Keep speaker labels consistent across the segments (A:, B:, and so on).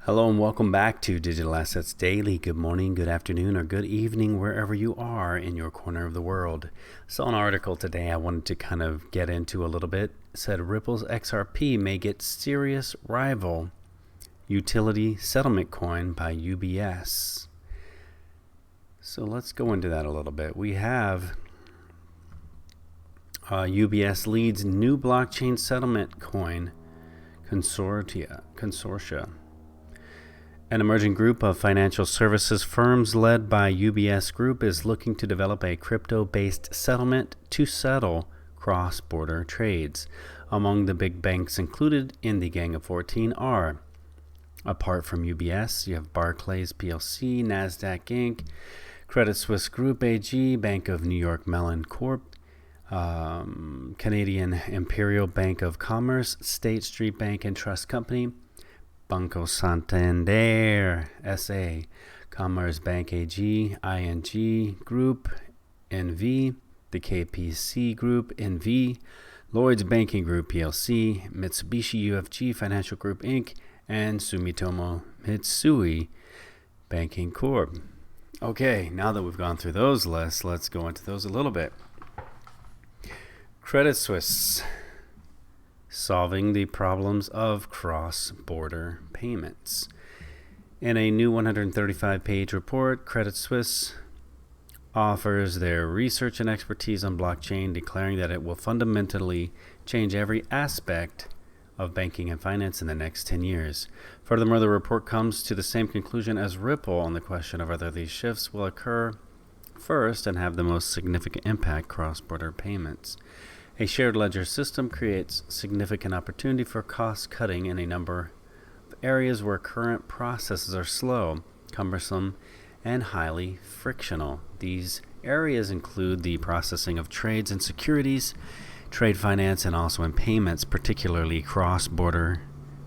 A: Hello and welcome back to Digital Assets Daily. Good morning, good afternoon, or good evening, wherever you are in your corner of the world. Saw an article today I wanted to kind of get into a little bit. It said Ripple's XRP may get serious rival utility settlement coin by UBS. So let's go into that a little bit. We have UBS leads new blockchain settlement coin consortia. An emerging group of financial services firms led by UBS Group is looking to develop a crypto-based settlement to settle cross-border trades. Among the big banks included in the Gang of 14 are, apart from UBS, you have Barclays PLC, Nasdaq Inc., Credit Suisse Group AG, Bank of New York Mellon Corp., Canadian Imperial Bank of Commerce, State Street Bank and Trust Company, Banco Santander SA, Commerce Bank AG, ING Group, NV, the KPC Group, NV, Lloyds Banking Group PLC, Mitsubishi UFG Financial Group Inc., and Sumitomo Mitsui Banking Corp. Okay, now that we've gone through those lists, let's go into those a little bit. Credit Suisse, solving the problems of cross-border payments. In a new 135-page report, Credit Suisse offers their research and expertise on blockchain, declaring that it will fundamentally change every aspect of banking and finance in the next 10 years. Furthermore, the report comes to the same conclusion as Ripple on the question of whether these shifts will occur first and have the most significant impact: cross-border payments. A shared ledger system creates significant opportunity for cost-cutting in a number of areas where current processes are slow, cumbersome, and highly frictional. These areas include the processing of trades and securities, trade finance, and also in payments, particularly cross-border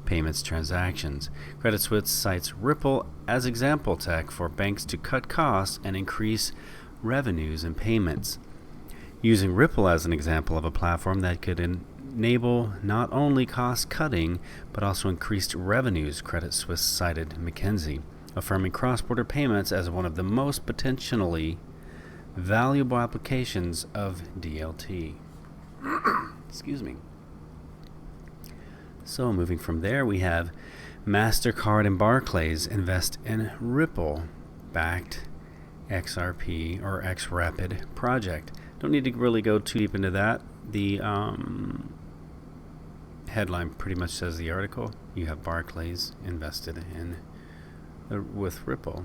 A: payments transactions. Credit Suisse cites Ripple as example tech for banks to cut costs and increase revenues in payments. Using Ripple as an example of a platform that could enable not only cost-cutting, but also increased revenues, Credit Suisse cited McKinsey, affirming cross-border payments as one of the most potentially valuable applications of DLT. Excuse me. So moving from there, we have MasterCard and Barclays invest in Ripple-backed XRP or XRapid project. Don't need to really go too deep into that. The headline pretty much says the article. You have Barclays invested in with Ripple.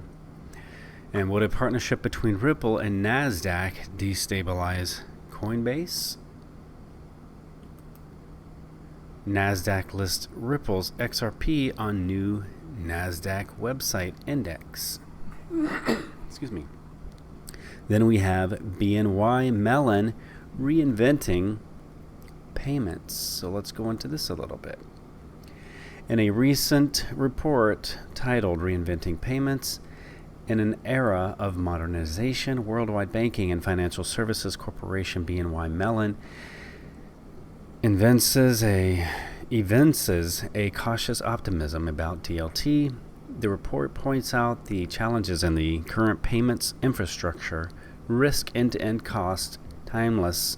A: And would a partnership between Ripple and Nasdaq destabilize Coinbase? Nasdaq lists Ripple's XRP on new Nasdaq website index. Excuse me. Then we have BNY Mellon reinventing payments. So let's go into this a little bit. In a recent report titled Reinventing Payments, in an era of modernization, worldwide banking and financial services corporation BNY Mellon evinces a cautious optimism about DLT. The report points out the challenges in the current payments infrastructure, risk end-to-end cost, timeliness,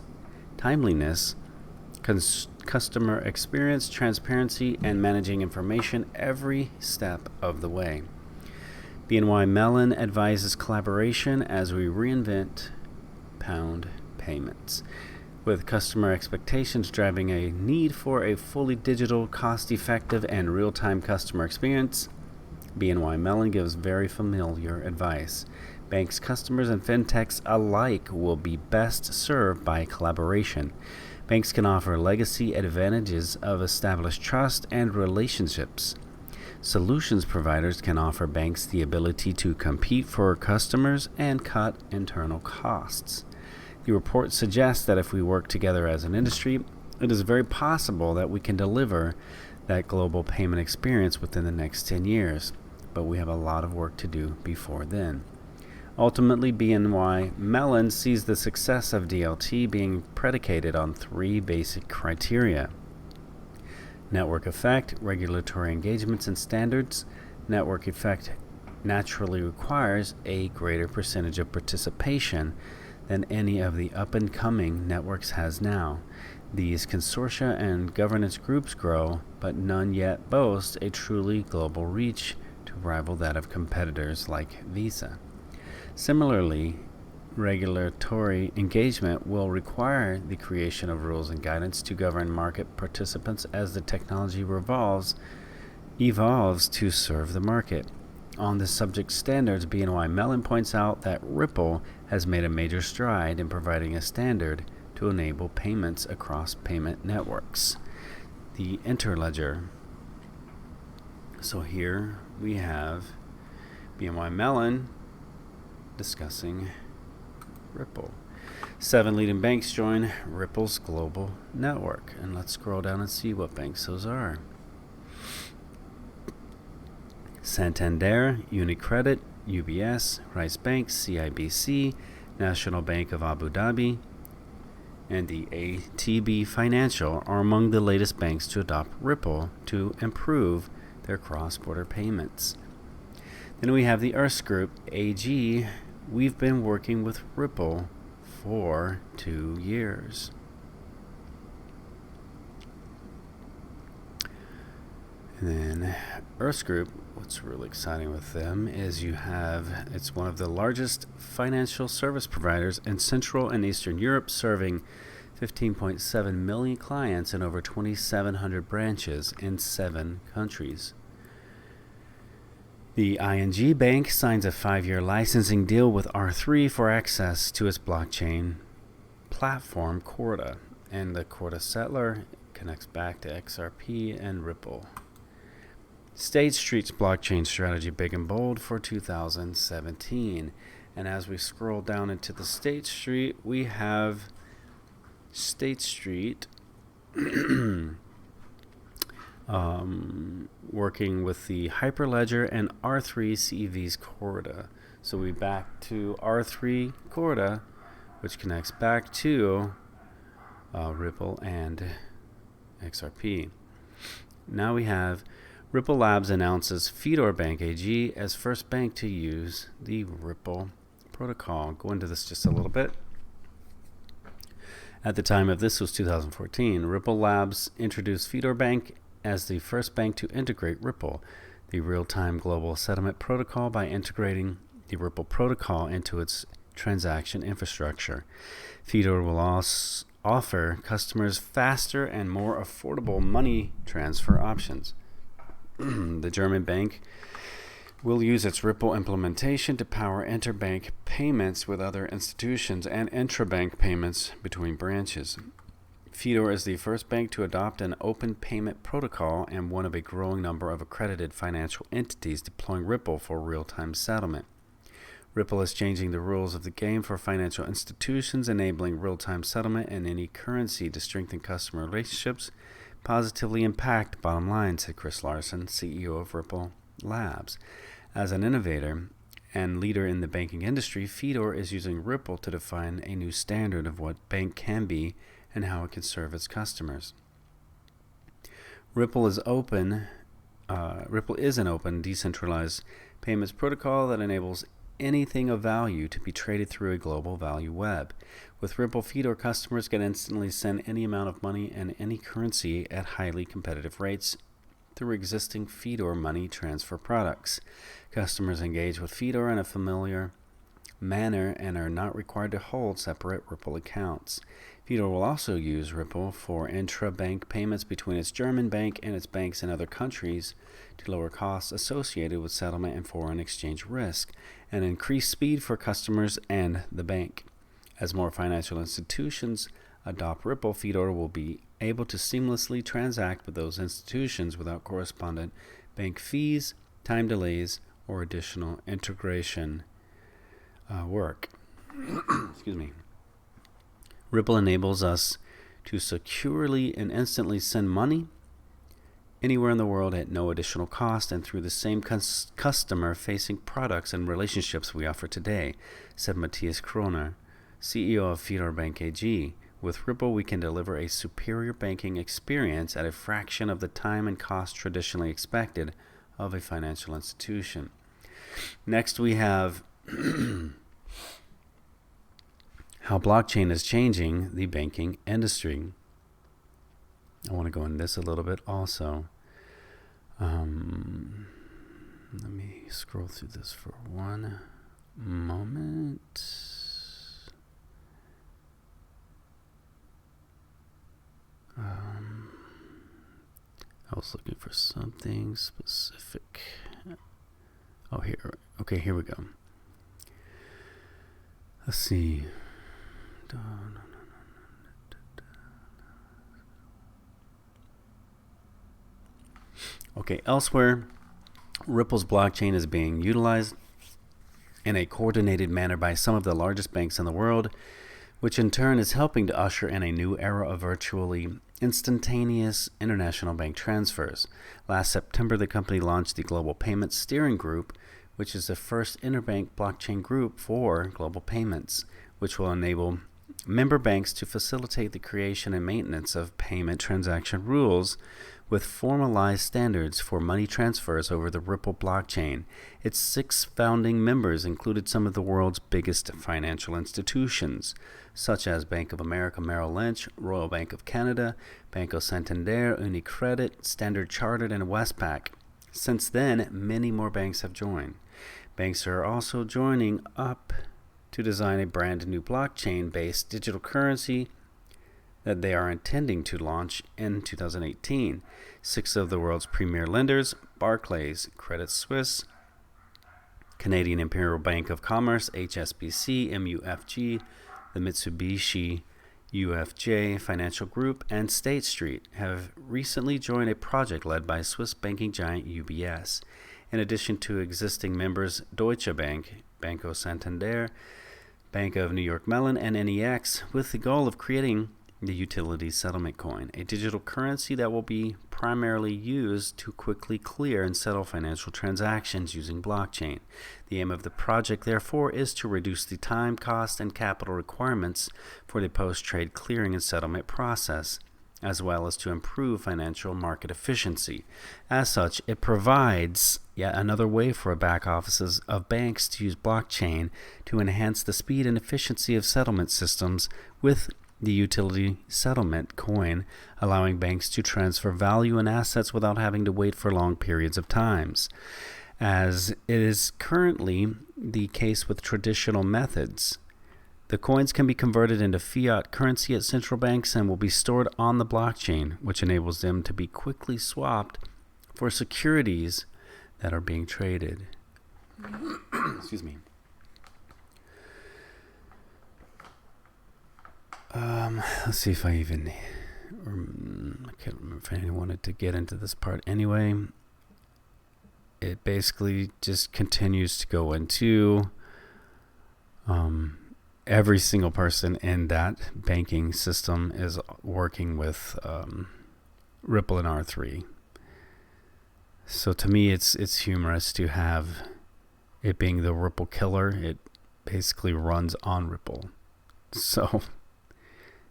A: customer experience, transparency, and managing information every step of the way. BNY Mellon advises collaboration as we reinvent pound payments, with customer expectations driving a need for a fully digital, cost-effective, and real-time customer experience. BNY Mellon gives very familiar advice. Banks, customers, and fintechs alike will be best served by collaboration. Banks can offer legacy advantages of established trust and relationships. Solutions providers can offer banks the ability to compete for customers and cut internal costs. The report suggests that if we work together as an industry, it is very possible that we can deliver that global payment experience within the next 10 years, but we have a lot of work to do before then. Ultimately, BNY Mellon sees the success of DLT being predicated on three basic criteria: network effect, regulatory engagements and standards, network effect naturally requires a greater percentage of participation than any of the up-and-coming networks has now. These consortia and governance groups grow, but none yet boast a truly global reach to rival that of competitors like Visa. Similarly, regulatory engagement will require the creation of rules and guidance to govern market participants as the technology evolves to serve the market. On this subject standards, BNY Mellon points out that Ripple has made a major stride in providing a standard to enable payments across payment networks. The interledger. So here we have BNY Mellon discussing Ripple. 7 leading banks join Ripple's global network. And let's scroll down and see what banks those are. Santander, UniCredit, UBS, Rice Bank, CIBC, National Bank of Abu Dhabi, and the ATB Financial are among the latest banks to adopt Ripple to improve their cross-border payments. Then we have the Erste Group AG. We've been working with Ripple for 2 years. And then Erste Group, what's really exciting with them is it's one of the largest financial service providers in Central and Eastern Europe, serving 15.7 million clients in over 2,700 branches in 7 countries. The ING Bank signs a 5-year licensing deal with R3 for access to its blockchain platform, Corda, and the Corda settler connects back to XRP and Ripple. State Street's blockchain strategy big and bold for 2017. And as we scroll down into the State Street, we have State Street working with the Hyperledger and R3 CEV's Corda. So we back to R3 Corda, which connects back to Ripple and XRP. Now we have Ripple Labs announces Fedor Bank AG as first bank to use the Ripple protocol. I'll go into this just a little bit. At the time of this was 2014. Ripple Labs introduced Fedor Bank as the first bank to integrate Ripple, the real-time global settlement protocol, by integrating the Ripple protocol into its transaction infrastructure. Fedor will also offer customers faster and more affordable money transfer options. The German bank will use its Ripple implementation to power interbank payments with other institutions and intrabank payments between branches. Fedor is the first bank to adopt an open payment protocol and one of a growing number of accredited financial entities deploying Ripple for real-time settlement. Ripple is changing the rules of the game for financial institutions, enabling real-time settlement in any currency to strengthen customer relationships, positively impact bottom line, said Chris Larson, CEO of Ripple Labs. As an innovator and leader in the banking industry, Fedor is using Ripple to define a new standard of what bank can be and how it can serve its customers. Ripple is an open, decentralized payments protocol that enables anything of value to be traded through a global value web. With Ripple, Fedor customers can instantly send any amount of money in any currency at highly competitive rates through existing Fedor money transfer products. Customers engage with Fedor in a familiar manner and are not required to hold separate Ripple accounts. Fedor will also use Ripple for intra-bank payments between its German bank and its banks in other countries to lower costs associated with settlement and foreign exchange risk and increase speed for customers and the bank. As more financial institutions adopt Ripple, Fedor will be able to seamlessly transact with those institutions without correspondent bank fees, time delays, or additional integration work. Excuse me. Ripple enables us to securely and instantly send money anywhere in the world at no additional cost and through the same customer-facing products and relationships we offer today, said Matthias Kroner, CEO of Fedor Bank AG. With Ripple, we can deliver a superior banking experience at a fraction of the time and cost traditionally expected of a financial institution. Next, we have how blockchain is changing the banking industry. I want to go into this a little bit also. Let me scroll through this for one moment. I was looking for something specific. Oh, here. Okay, here we go. Let's see. Okay, elsewhere, Ripple's blockchain is being utilized in a coordinated manner by some of the largest banks in the world, which in turn is helping to usher in a new era of virtually instantaneous international bank transfers. Last September, the company launched the Global Payments Steering Group, which is the first interbank blockchain group for global payments, which will enable member banks to facilitate the creation and maintenance of payment transaction rules with formalized standards for money transfers over the Ripple blockchain. Its 6 founding members included some of the world's biggest financial institutions, such as Bank of America Merrill Lynch, Royal Bank of Canada, Banco Santander, UniCredit, Standard Chartered, and Westpac. Since then, many more banks have joined. Banks are also joining up to design a brand new blockchain-based digital currency that they are intending to launch in 2018. 6 of the world's premier lenders, Barclays, Credit Suisse, Canadian Imperial Bank of Commerce, HSBC, MUFG, the Mitsubishi UFJ Financial Group, and State Street, have recently joined a project led by Swiss banking giant UBS. In addition to existing members Deutsche Bank, Banco Santander, Bank of New York Mellon, and NEX, with the goal of creating the utility settlement coin, a digital currency that will be primarily used to quickly clear and settle financial transactions using blockchain. The aim of the project, therefore, is to reduce the time, cost, and capital requirements for the post-trade clearing and settlement process, as well as to improve financial market efficiency. As such, it provides yet another way for back offices of banks to use blockchain to enhance the speed and efficiency of settlement systems with the utility settlement coin, allowing banks to transfer value and assets without having to wait for long periods of times, as it is currently the case with traditional methods. The coins can be converted into fiat currency at central banks and will be stored on the blockchain, which enables them to be quickly swapped for securities that are being traded. Excuse me. Let's see if I can't remember if I wanted to get into this part anyway. It basically just continues to go into every single person in that banking system is working with Ripple and R3. So to me, it's humorous to have it being the Ripple killer. It basically runs on Ripple. So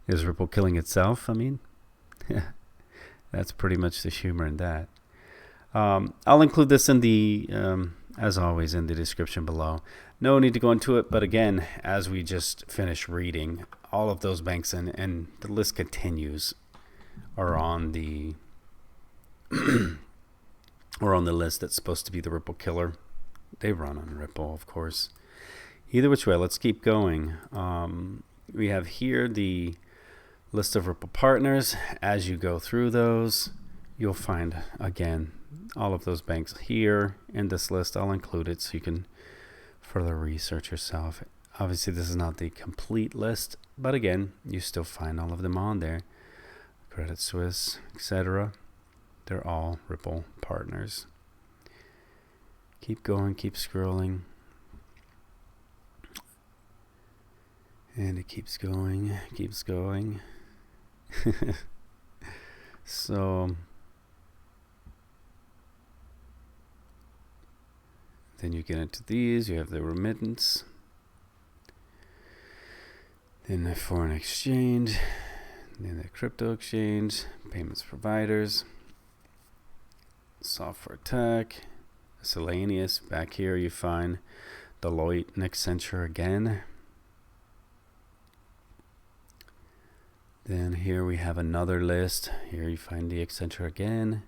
A: is Ripple killing itself? I mean, that's pretty much the humor in that. I'll include this in the, as always, in the description below. No need to go into it, but again, as we just finished reading, all of those banks, and the list continues, are on the or on the list that's supposed to be the Ripple killer. They run on Ripple, of course. Either which way, let's keep going. We have here the list of Ripple partners. As you go through those, you'll find, again, all of those banks here in this list. I'll include it so you can further research yourself. Obviously, this is not the complete list, but again, you still find all of them on there. Credit Suisse, etc. They're all Ripple partners. Keep going, keep scrolling. And it keeps going, keeps going. So then you get into these. You have the remittance, then the foreign exchange, then the crypto exchange, payments providers, software tech, Miscellaneous. Back here you find Deloitte and Accenture again. Then here we have another list. Here you find the Accenture again.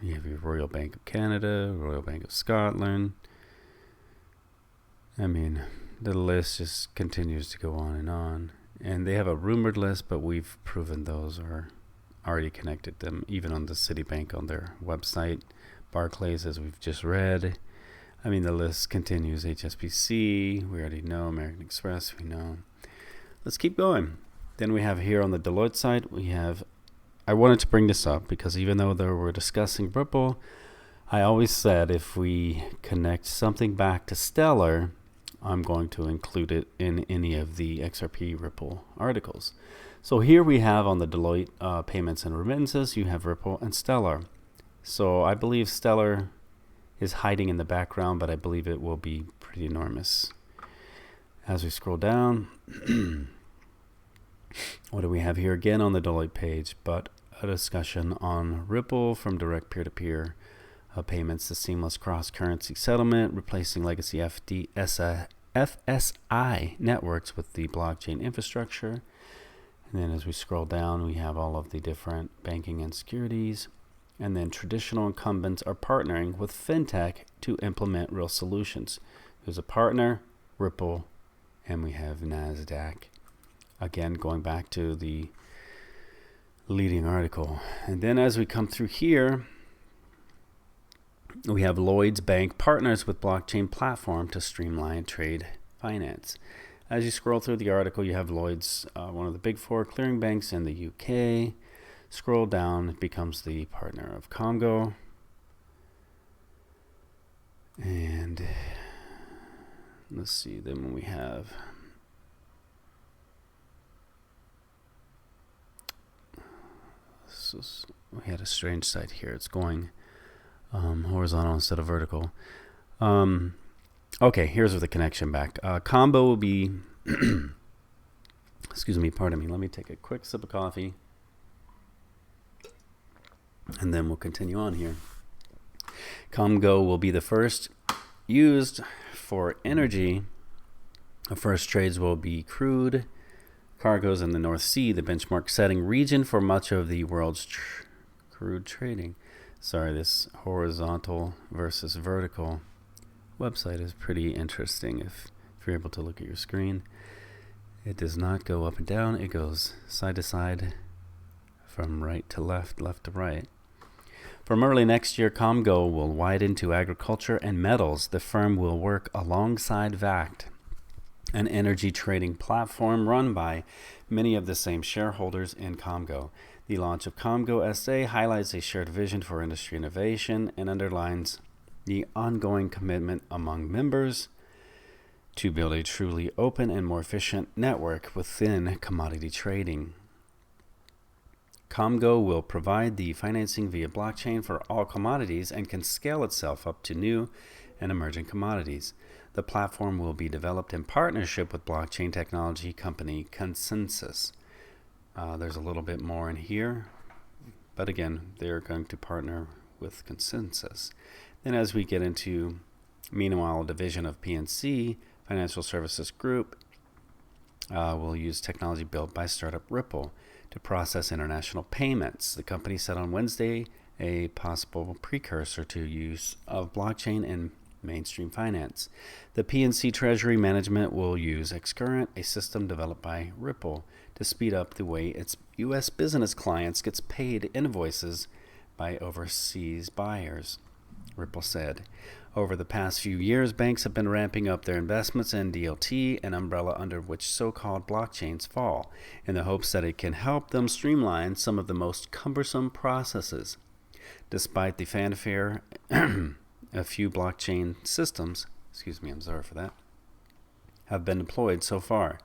A: You have your Royal Bank of Canada, Royal Bank of Scotland. I mean, the list just continues to go on. And they have a rumored list, but we've proven those are already connected them, even on the Citibank on their website. Barclays, as we've just read. I mean, the list continues. HSBC, we already know. American Express, we know. Let's keep going. Then we have here on the Deloitte side, I wanted to bring this up because even though we're discussing Ripple, I always said if we connect something back to Stellar, I'm going to include it in any of the XRP Ripple articles. So here we have on the Deloitte payments and remittances, you have Ripple and Stellar. So I believe Stellar is hiding in the background, but I believe it will be pretty enormous. As we scroll down, what do we have here again on the Deloitte page? But a discussion on Ripple from direct peer-to-peer payments to seamless cross-currency settlement, replacing legacy FSI networks with the blockchain infrastructure. And then as we scroll down, we have all of the different banking and securities. And then traditional incumbents are partnering with fintech to implement real solutions. There's a partner, Ripple, and we have NASDAQ. Again, going back to the leading article. And then as we come through here, we have Lloyds Bank partners with blockchain platform to streamline trade finance. As you scroll through the article, you have Lloyds, one of the big four clearing banks in the UK. Scroll down, it becomes the partner of Congo. And let's see, then we have we had a strange site here. It's going horizontal instead of vertical. Okay, here's where the connection back. Combo will be, excuse me, pardon me. Let me take a quick sip of coffee. And then we'll continue on here. Comgo will be the first used for energy. The first trades will be crude cargoes in the North Sea, the benchmark setting region for much of the world's crude trading. Sorry, this horizontal versus vertical website is pretty interesting if you're able to look at your screen. It does not go up and down. It goes side to side, from right to left, left to right. From early next year, Comgo will widen to agriculture and metals. The firm will work alongside VACT, an energy trading platform run by many of the same shareholders in Comgo. The launch of Comgo SA highlights a shared vision for industry innovation and underlines the ongoing commitment among members to build a truly open and more efficient network within commodity trading. Comgo will provide the financing via blockchain for all commodities and can scale itself up to new and emerging commodities. The platform will be developed in partnership with blockchain technology company Consensus. There's a little bit more in here, but again, they're going to partner with Consensus. Then as we get into, meanwhile, a division of PNC, Financial Services Group, will use technology built by startup Ripple to process international payments. The company said on Wednesday a possible precursor to use of blockchain in mainstream finance. The PNC Treasury Management will use Xcurrent, a system developed by Ripple, to speed up the way its U.S. business clients gets paid invoices by overseas buyers, Ripple said. Over the past few years, banks have been ramping up their investments in DLT, an umbrella under which so-called blockchains fall, in the hopes that it can help them streamline some of the most cumbersome processes. Despite the fanfare, a few blockchain systems, have been deployed so far.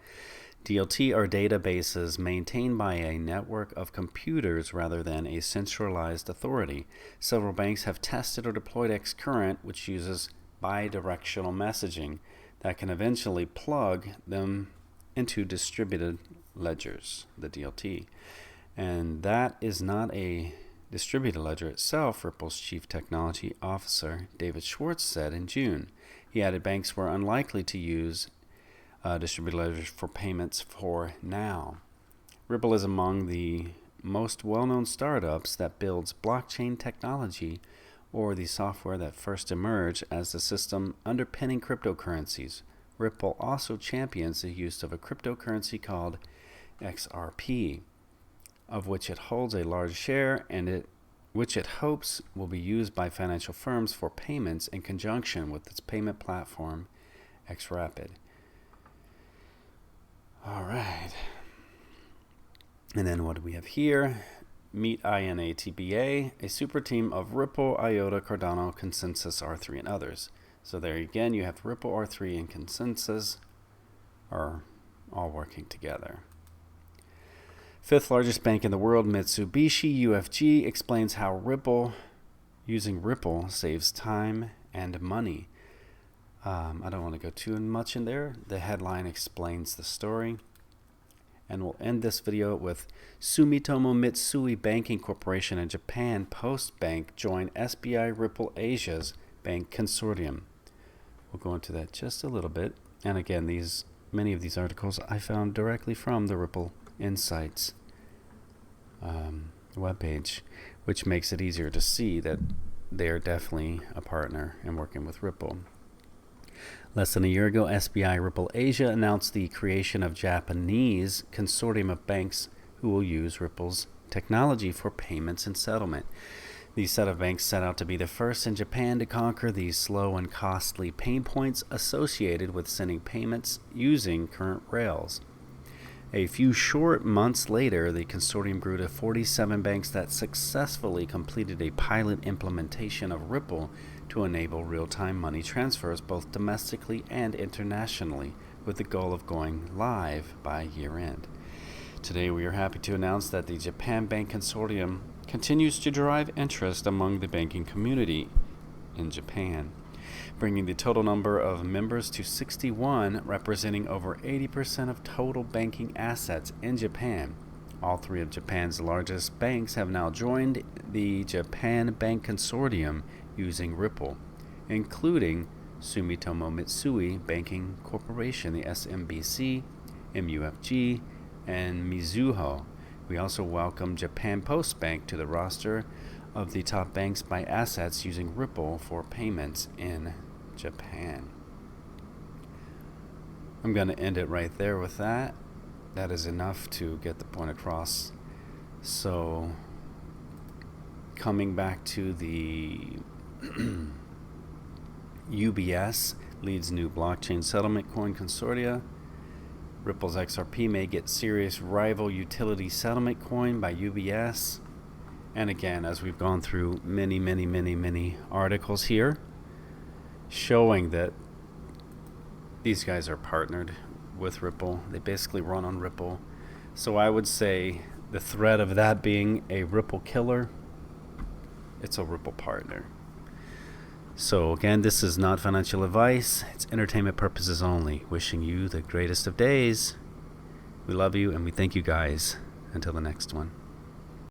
A: DLT are databases maintained by a network of computers rather than a centralized authority. Several banks have tested or deployed Xcurrent, which uses bidirectional messaging that can eventually plug them into distributed ledgers, the DLT. And that is not a distributed ledger itself, Ripple's chief technology officer, David Schwartz, said in June. He added banks were unlikely to use distributed ledgers for payments for now. Ripple is among the most well-known startups that builds blockchain technology, or the software that first emerged as the system underpinning cryptocurrencies. Ripple also champions the use of a cryptocurrency called XRP, of which it holds a large share and which it hopes will be used by financial firms for payments in conjunction with its payment platform, XRapid. All right. And then what do we have here? Meet INATBA, a super team of Ripple, IOTA, Cardano, Consensus, R3, and others. So there again, you have Ripple, R3, and Consensus are all working together. Fifth largest bank in the world, Mitsubishi UFG, explains how using Ripple saves time and money. I don't want to go too much in there. The headline explains the story. And we'll end this video with Sumitomo Mitsui Banking Corporation and Japan Post Bank join SBI Ripple Asia's bank consortium. We'll go into that just a little bit. And again, many of these articles I found directly from the Ripple Insights webpage, which makes it easier to see that they are definitely a partner in working with Ripple. Less than a year ago, SBI Ripple Asia announced the creation of Japanese consortium of banks who will use Ripple's technology for payments and settlement. These set of banks set out to be the first in Japan to conquer the slow and costly pain points associated with sending payments using current rails. A few short months later, the consortium grew to 47 banks that successfully completed a pilot implementation of Ripple to enable real-time money transfers both domestically and internationally, with the goal of going live by year-end. Today, we are happy to announce that the Japan Bank Consortium continues to drive interest among the banking community in Japan, bringing the total number of members to 61, representing over 80% of total banking assets in Japan. All three of Japan's largest banks have now joined the Japan Bank Consortium using Ripple, including Sumitomo Mitsui Banking Corporation, the SMBC, MUFG, and Mizuho. We also welcome Japan Post Bank to the roster of the top banks by assets using Ripple for payments in Japan. I'm going to end it right there with that. That is enough to get the point across. So, coming back to the UBS leads new blockchain settlement coin consortia. Ripple's XRP may get serious rival utility settlement coin by UBS. And again, as we've gone through many articles here, showing that these guys are partnered with Ripple. They basically run on Ripple. So I would say the threat of that being a Ripple killer, it's a Ripple partner. So again, this is not financial advice. It's entertainment purposes only. Wishing you the greatest of days. We love you and we thank you guys. Until the next one.